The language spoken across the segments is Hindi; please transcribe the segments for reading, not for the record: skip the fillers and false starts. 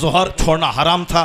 जोहर छोड़ना हराम था,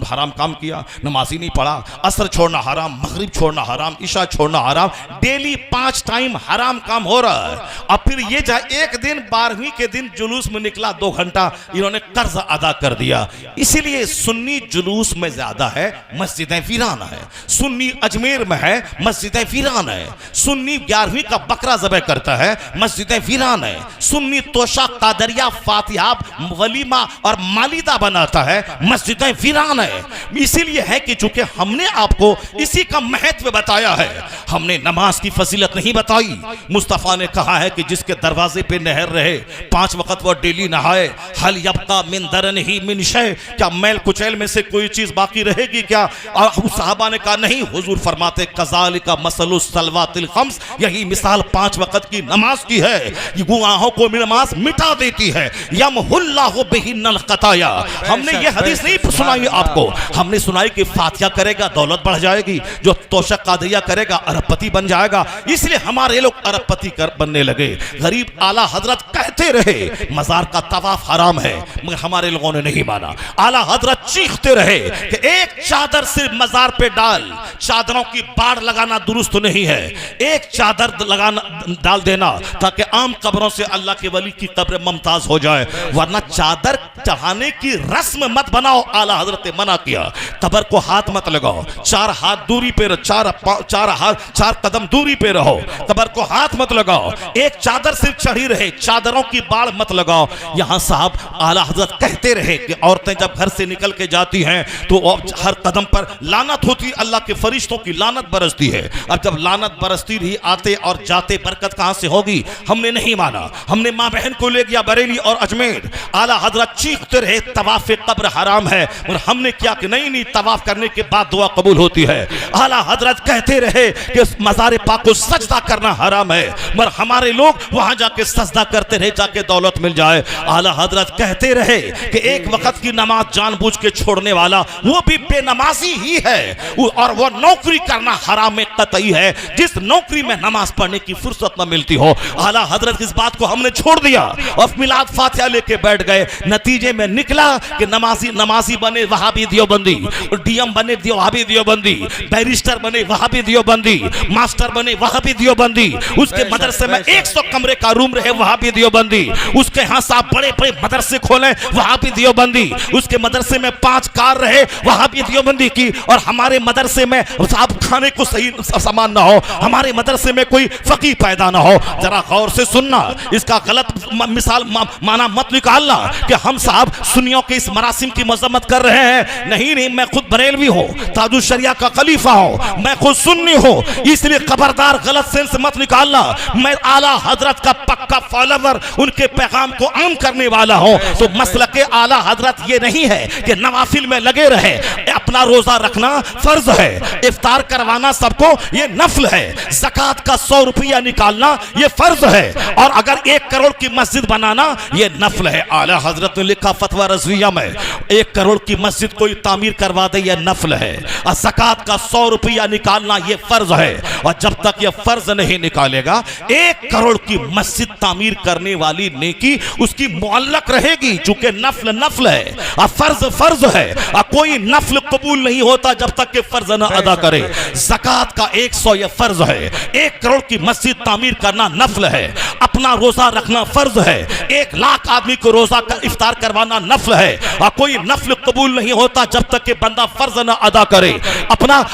हराम काम किया, नमाजी नहीं पढ़ा। असर छोड़ना हराम, मगरिब छोड़ना हराम, ईशा छोड़ना हराम। डेली 5 टाइम हराम काम हो रहा है। अब फिर ये एक दिन 12वीं के दिन जुलूस में निकला, 2 घंटा इन्होंने कर्ज अदा कर दिया। इसीलिए सुन्नी जुलूस में ज्यादा है, मस्जिदें वीरान है। सुन्नी अजमेर में है, मस्जिदें वीरान है। सुन्नी 11वीं का बकरा ज़बह करता है, मस्जिदें वीरान है। सुन्नी तोशा, कादरिया, फातिहा, वलीमा और मालिदा बनाता है, मस्जिदें वीरान है। इसीलिए है कि चूंकि हमने आपको इसी का महत्व बताया है, हमने नमाज की फजीलत नहीं बताई। मुस्तफ़ा ने कहा है कि जिसके दरवाजे पे नहर रहे, 5 वक्त वो डेली नहाए, हल यब्का मिन दरन ही मिन शै, क्या मैल कुचैल में से कोई चीज बाकी रहेगी क्या? और सहाबा ने कहा नहीं, हुजूर फरमाते कज़ालिका मसलुस सलवातिल खम्स, यही मिसाल 5 वक्त की नमाज की है। ये गुनाहों को नमाज मिटा देती है। यमहुल्लाहु बिहिन्नल खताया। हमने ये हदीस नहीं सुनाई आपको, हमने सुनाई कि फातिहा करेगा दौलत बढ़ जाएगी, जो तोशक कादिया करेगा अरबपति बन जाएगा। इसलिए हमारे लोग अरबपति बनने लगे। गरीब आला हजरत कहते रहे मजार का तवाफ हराम है, मगर हमारे लोगों ने नहीं माना। आला हजरत चीखते रहे कि एक चादर सिर्फ मजार पे डाल, चादरों की बाढ़ लगाना दुरुस्त नहीं है। एक चादर लगाना डाल देना ताकि आम कब्रों से अल्लाह के वली की कब्र मुमताज हो जाए, वरना चादर चढ़ाने की रस्म मत बनाओ। आला हजरत ने मना किया। कब्र को हाथ मत लगाओ, 4 हाथ दूरी पे, 4 कदम दूरी पे रहो। कब्र को हाथ मत लगाओ, एक चादर सिर्फ चढ़ी रहे, चादरों की बाढ़ मत लगाओ। यहां साहब आला हजरत कहते रहे कि औरतें जब घर से निकल के जाती हैं तो हर कदम पर लानत होती, अल्लाह के फरिश्तों की लानत बरसती है। अब जब लानत बरसती रही, आते और जाते बरकत कहां से होगी? हमने नहीं माना। हमने माँ बहन को ले गया बरेली और अजमेर। आला हजरत चीखते रहे तवाफ कब्र हराम है, और हमने क्या कि नहीं, तवाफ करने के बाद दुआ कबूल होती है। आला हजरत कहते रहे कि मज़ार पाक को सजदा करना हराम है, मगर हमारे लोग वहां जाके सजदा करते रहे, जाके दौलत मिल जाए। आला हजरत कहते रहे कि एक वक्त की नमाज जानबूझ के छोड़ने वाला वो भी बेनमाजी ही है, और वो नौकरी करना हराम में कतई है जिस नौकरी में नमाज पढ़ने की फुर्सत न मिलती हो। आला हजरत इस बात को हमने छोड़ दिया और मिलाद फातिहा लेके बैठ गए। नतीजे में निकला कि नमाजी बने वहाबी दियोबंदी, डीएम बने वहाबी दियोबंदी, बैरिस्टर बने वहाबी दियोबंदी, मास्टर बने वहाबी दियोबंदी। उसके मदरसे में 100 कमरे का रूम रहे वहाबी दियोबंदी। उसके यहाँ साहब बड़े बड़े मदरसे खोले वहाबी दियोबंदी। उसके मदरसे में 5 कार रहे वहाबी दियोबंदी की। और हमारे मदरसे में साहब खाने को सही सामान ना हो, हमारे मदरसे में कोई फकीह पैदा ना हो। जरा गौर से सुनना, इसका गलत मिसाल माना मत निकालना कि हम साहब सुन्नियों के इस मरासिम की मजम्मत कर रहे हैं। नहीं, मैं खुद बरेलवी हूँ, ताजुल शरिया का खलीफा हूँ, मैं खुद सुन्नी हूँ, इसलिए खबरदार गलत सेंस मत निकालना। मैं आला हजरत का पक्का फॉलोवर, उनके पैगाम को आम करने वाला हूँ। तो मसलके आला हजरत ये नहीं है कि नवाफिल में लगे रहे। अपना रोजा रखना फर्ज है, इफ्तार करवाना सबको ये नफल है, ज़कात का 100 रुपया निकालना ये फर्ज है, और अगर 1 करोड़ की मस्जिद बनाना ये नफल है। आला हजरत ने लिखा फतवा रज़विया में, 1 करोड़ की मस्जिद कोई तामीर करवा दे ये नफल है, और ज़कात का 100 रुपया निकालना ये फर्ज है। और जब तक ये फर्ज नहीं निकालेगा, 1 करोड़ की मस्जिद तामीर करने वाली नेकी उसकी मुअल्लक रहेगी, चूंकि नफल नफल है और फर्ज फर्ज है। और कोई नफल कबूल नहीं होता जब तक के फर्ज न अदा करे। ज़कात का 100 ये फर्ज है, 1 करोड़ की मस्जिद तामीर करना नफल है, अपना रोजा रखना फर्ज है, 1 लाख आदमी को रोजा का इफ्तार करवाना नफल है। और कोई नफल कबूल नहीं होता जब तक के बंदा फर्ज न अदा करे। अपना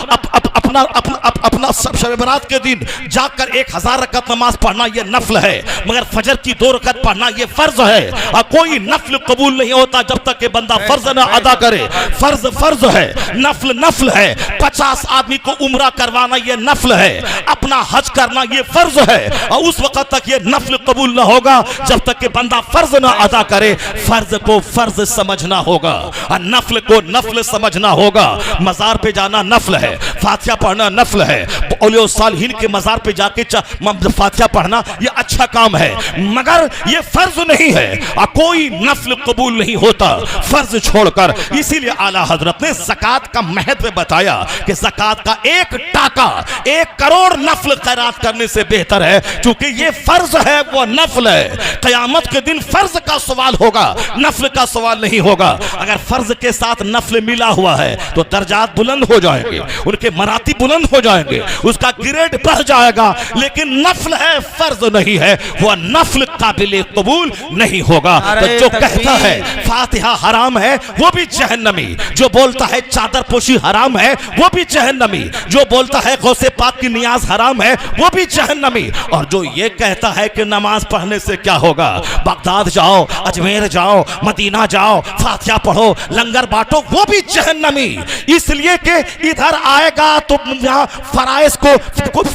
शब बरात के दिन जाकर 1000 रकत नमाज पढ़ना यह नफल है, मगर फजर की 2 रकत पढ़ना यह फर्ज है। और कोई नफल कबूल नहीं होता जब तक के बंदा फर्ज न अदा करे। फर्ज फर्ज है, नफल नफल है। 50 आदमी को उम्रा करवाना यह नफल है, अपना हज करना यह फर्ज है, और उस वक्त तक यह नफल कबूल न होगा जब तक के बंदा फर्ज न अदा करे। फर्ज को फर्ज समझना होगा और नफल को नफल समझना होगा। मजार पे जाना नफल है, फातिहा पढ़ना नफल है, औलिया सालिहीन के मजार पे जाके फातिहा पढ़ना ये अच्छा काम है, मगर ये फर्ज नहीं है। कोई नफल कबूल नहीं होता फर्ज छोड़कर। इसीलिए आला हजरत ने ज़कात का महत्व बताया कि ज़कात का एक टाका 1 करोड़ नफल खैरात करने से बेहतर है, क्योंकि ये फर्ज है, वो नफल है। क़यामत के दिन फर्ज का सवाल होगा, नफल का सवाल नहीं होगा। अगर फर्ज के साथ नफल मिला हुआ है तो दर्जात बुलंद हो जाएंगे, उनके मराती बुलंद हो जाएंगे, उसका ग्रेड बढ़ जाएगा। लेकिन नफल है, फर्ज नहीं है, वह नफल काबिल कबूल नहीं होगा। तो जो कहता है फातिहा हराम है वो भी जहन्नमी, जो बोलता है चादर पोशी हराम है वो भी जहन्नमी, जो बोलता है गौसे पाक की नियाज हराम है वो भी जहन्नमी, और जो ये कहता है कि नमाज पढ़ने से क्या होगा, बगदाद जाओ, अजमेर जाओ, मदीना जाओ, फातिहा पढ़ो, लंगर बांटो, वो भी जहन्नमी। इसलिए कि इधर आएगा तो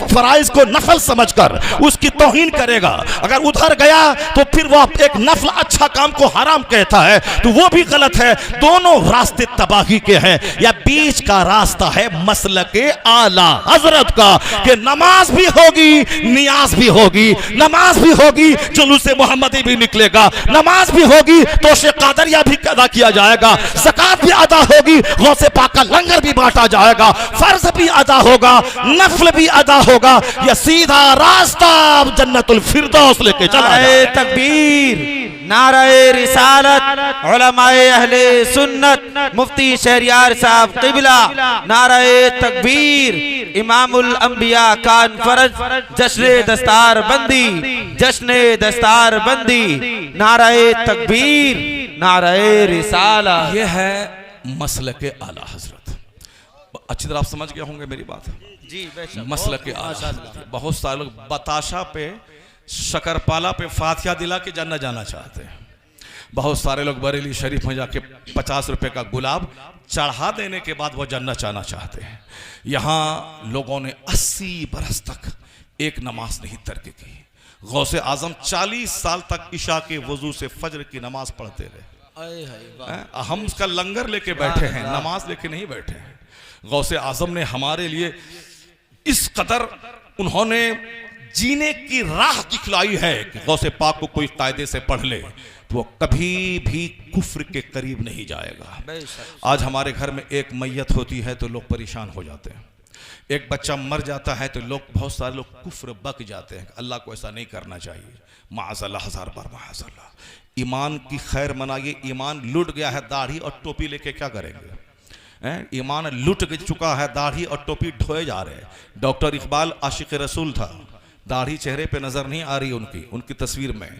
फराइज को नफल समझकर उसकी तौहीन करेगा, अगर उधर गया तो फिर वो एक नफल अच्छा काम को हराम कहता है, तो वो भी गलत है। दोनों रास्ते तबाही के हैं। या बीच का रास्ता है मसलके आला हजरत का, कि नमाज भी होगी, नियाज भी होगी, नमाज भी होगी, जुलूस मोहम्मदी भी निकलेगा, नमाज भी होगी तो शे कादरिया भी अदा किया जाएगा, ज़कात भी अदा होगी, गौसे पाक का लंगर भी बांटा जाएगा, फर्ज भी अदा होगा, नफल भी अदा होगा। यह सीधा रास्ता जन्नतुल फिरदौस लेके चला है। तकबीर, नाराए रिसालत, उलमाए अहले सुन्नत, मुफ्ती शहरियार साहब क़िबला, नाराए तकबीर, इमामुल अंबिया कॉन्फ्रेंस, जश्न दस्तार बंदी, जश्न दस्तार बंदी, नाराए तकबीर, नाराए रिसाला। ये है मसलके आला हजरत। अच्छी तरह आप समझ गए होंगे मेरी बात जी। मसलके आला हजरत। बहुत सारे लोग बताशा पे, शकरपाला पे फातिहा दिला के जन्नत जाना चाहते हैं। बहुत सारे लोग बरेली शरीफ में जाके 50 रुपए का गुलाब चढ़ा देने के बाद वो जन्नत जाना चाहते हैं। यहाँ लोगों ने 80 बरस तक एक नमाज नहीं तर्क की। गौसे आजम 40 साल तक इशा के वजू से फजर की नमाज पढ़ते रहे। हम उसका लंगर लेके बैठे हैं, नमाज लेके नहीं बैठे हैं। गौसे आजम ने हमारे लिए इस कदर उन्होंने जीने की राह दिखलाई है कि गौसे पाक को कोई कायदे से पढ़ ले तो वो कभी भी कुफ्र के करीब नहीं जाएगा। आज हमारे घर में एक मैयत होती है तो लोग परेशान हो जाते हैं, एक बच्चा मर जाता है तो लोग, बहुत सारे लोग कुफ्र बक जाते हैं। अल्लाह को ऐसा नहीं करना चाहिए, माअज़ल्लाह, 1000 बार माअज़ल्लाह। ईमान की खैर मनाइए। ईमान लुट गया है, दाढ़ी और टोपी लेके क्या करेंगे? ईमान लुट चुका है, दाढ़ी और टोपी ढोए जा रहे हैं। डॉक्टर इकबाल आशिक रसूल था, दाढ़ी चेहरे पे नजर नहीं आ रही उनकी तस्वीर में,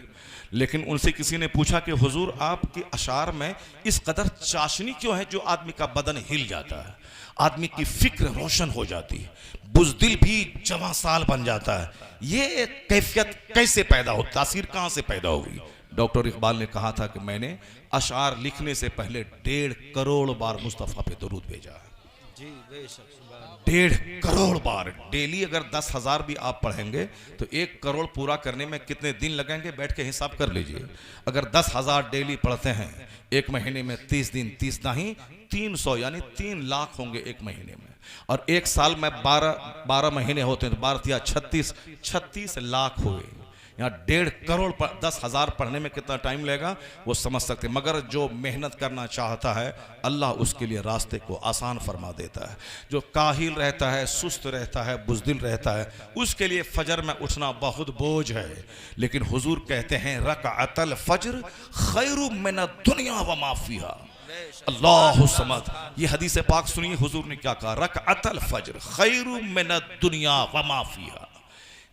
लेकिन उनसे किसी ने पूछा कि हुजूर आपके अशार में इस कदर चाशनी क्यों है जो आदमी का बदन हिल जाता है, आदमी की फिक्र रोशन हो जाती है, बुज़दिल भी जवां साल बन जाता है, ये कैफियत कैसे पैदा हो, तासीर कहाँ से पैदा हुई? डॉक्टर इकबाल ने कहा था कि मैंने अशार लिखने से पहले 1.5 करोड़ बार मुस्तफ़ा पे दरूद भेजा है। 1.5 करोड़ बार डेली। अगर 10,000 भी आप पढ़ेंगे तो 1 करोड़ पूरा करने में कितने दिन लगेंगे? बैठ के हिसाब कर लीजिए। अगर 10,000 डेली पढ़ते हैं, एक महीने में 30 दिन, 30 नहीं 300 यानी 3 लाख होंगे एक महीने में, और एक साल में 12 महीने होते हैं तो 12 या 36 लाख हुए। यहाँ 1.5 करोड़ 10,000 पढ़ने में कितना टाइम लगेगा वो समझ सकते। मगर जो मेहनत करना चाहता है अल्लाह उसके लिए रास्ते को आसान फरमा देता है। जो काहिल रहता है, सुस्त रहता है, बुज़दिल रहता है, उसके लिए फजर में उठना बहुत बोझ है। लेकिन हुजूर कहते हैं रकअतल फज्र खैरु मिनद दुनिया व मा फीहा। अल्लाहु समद। ये हदीस पाक सुनिए, हुजूर ने क्या कहा, रकअतल फज्र खैरु मिनद दुनिया व मा फीहा।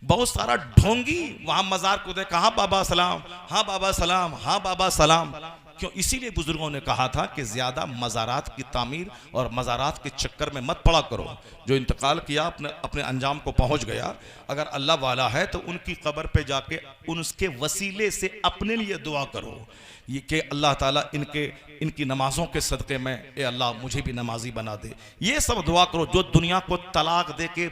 बहुत सारा ढोंगी वहां मजार को देखा, हाँ बाबा सलाम, हाँ बाबा सलाम, हाँ बाबा सलाम। क्यों? इसीलिए बुजुर्गों ने कहा था कि ज्यादा मज़ारात की तामीर और मज़ारात के चक्कर में मत पड़ा करो। जो इंतकाल किया अपने अंजाम को पहुंच गया, अगर अल्लाह वाला है तो उनकी कब्र पे जाके उनके वसीले से अपने लिए दुआ करो ये कि अल्लाह ताला इनकी नमाजों के सदक़े में ए अल्लाह मुझे भी नमाजी बना दे। ये सब दुआ करो। जो दुनिया को तलाक दे के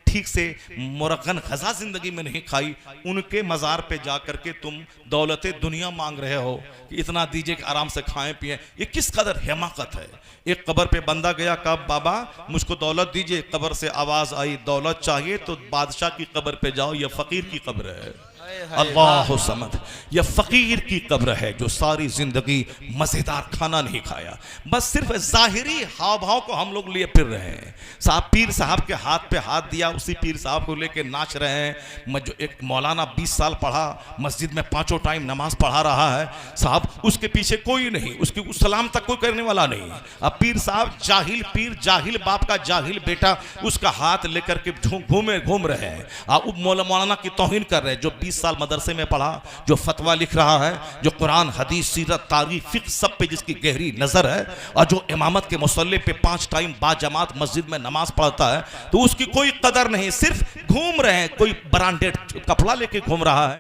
ठीक से मुरगन गज़ा जिंदगी में नहीं खाई, उनके मज़ार पे जा करके तुम दौलत दुनिया मांग रहे हो कि इतना दीजिए कि आराम से खाएं पिएं। ये किस कदर हिमाकत है। एक कब्र पे बंदा गया, कहा बाबा मुझको दौलत दीजिए। कब्र से आवाज आई, दौलत चाहिए तो बादशाह की कब्र पे जाओ, यह फकीर की कब्र है। अल्लाह समद, यह फकीर की कब्र है जो सारी जिंदगी मजेदार खाना नहीं खाया, बस सिर्फ जाहिरी हाव भाव को हम लोग लिए फिर रहे हैं। साहब पीर साहब के हाथ पे हाथ दिया, उसी पीर साहब को लेके नाच रहे हैं। जो एक मौलाना 20 साल पढ़ा, मस्जिद में 5 टाइम नमाज पढ़ा रहा है साहब, उसके पीछे कोई नहीं, उसकी सलाम तक कोई करने वाला नहीं। अब पीर साहब जाहिल पीर, जाहिल बाप का जाहिल बेटा, उसका हाथ लेकर के घूम रहे हैं। मौलाना की तौहीन कर रहे हैं जो 20 साल मदरसे में पढ़ा, जो फतवा लिख रहा है, जो कुरान हदीस सीरत तारीख फिक्र सब पे जिसकी गहरी नजर है, और जो इमामत के मुसल्ले पे 5 टाइम बाजमात मस्जिद में नमाज पढ़ता है, तो उसकी कोई कदर नहीं, सिर्फ घूम रहे हैं, कोई ब्रांडेड कपड़ा लेके घूम रहा है।